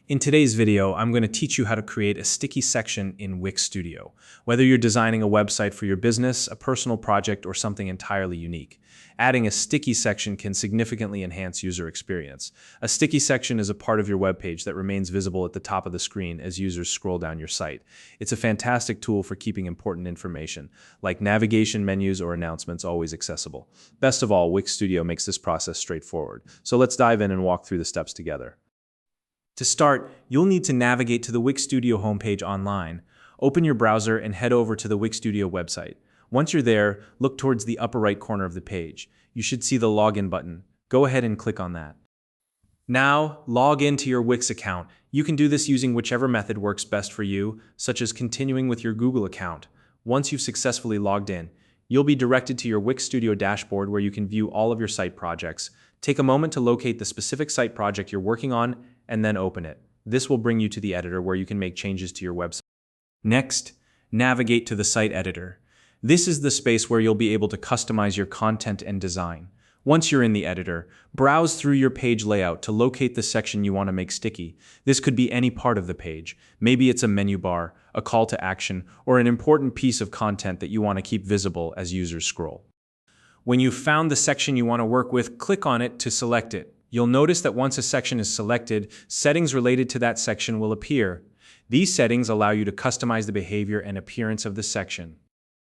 In today's video, I'm going to teach you how to create a sticky section in Wix Studio. Whether you're designing a website for your business, a personal project, or something entirely unique, adding a sticky section can significantly enhance user experience. A sticky section is a part of your web page that remains visible at the top of the screen as users scroll down your site. It's a fantastic tool for keeping important information, like navigation menus or announcements, always accessible. Best of all, Wix Studio makes this process straightforward. So let's dive in and walk through the steps together. To start, you'll need to navigate to the Wix Studio homepage online. Open your browser and head over to the Wix Studio website. Once you're there, look towards the upper right corner of the page. You should see the login button. Go ahead and click on that. Now, log into your Wix account. You can do this using whichever method works best for you, such as continuing with your Google account. Once you've successfully logged in, you'll be directed to your Wix Studio dashboard where you can view all of your site projects. Take a moment to locate the specific site project you're working on and then open it. This will bring you to the editor where you can make changes to your website. Next, navigate to the site editor. This is the space where you'll be able to customize your content and design. Once you're in the editor, browse through your page layout to locate the section you want to make sticky. This could be any part of the page. Maybe it's a menu bar, a call to action, or an important piece of content that you want to keep visible as users scroll. When you've found the section you want to work with, click on it to select it. You'll notice that once a section is selected, settings related to that section will appear. These settings allow you to customize the behavior and appearance of the section.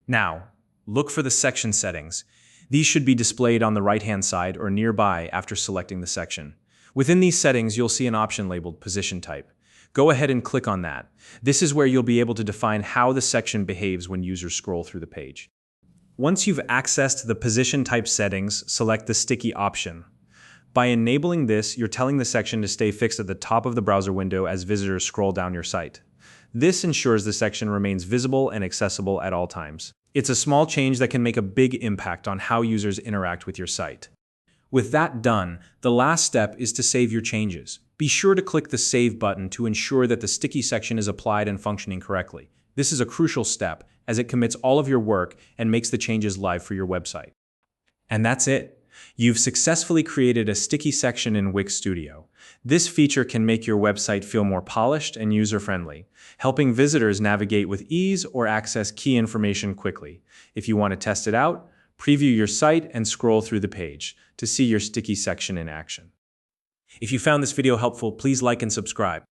Now, look for the section settings. These should be displayed on the right-hand side or nearby after selecting the section. Within these settings, you'll see an option labeled Position Type. Go ahead and click on that. This is where you'll be able to define how the section behaves when users scroll through the page. Once you've accessed the Position Type settings, select the Sticky option. By enabling this, you're telling the section to stay fixed at the top of the browser window as visitors scroll down your site. This ensures the section remains visible and accessible at all times. It's a small change that can make a big impact on how users interact with your site. With that done, the last step is to save your changes. Be sure to click the Save button to ensure that the sticky section is applied and functioning correctly. This is a crucial step as it commits all of your work and makes the changes live for your website. And that's it. You've successfully created a sticky section in Wix Studio. This feature can make your website feel more polished and user-friendly, helping visitors navigate with ease or access key information quickly. If you want to test it out, preview your site and scroll through the page to see your sticky section in action. If you found this video helpful, please like and subscribe.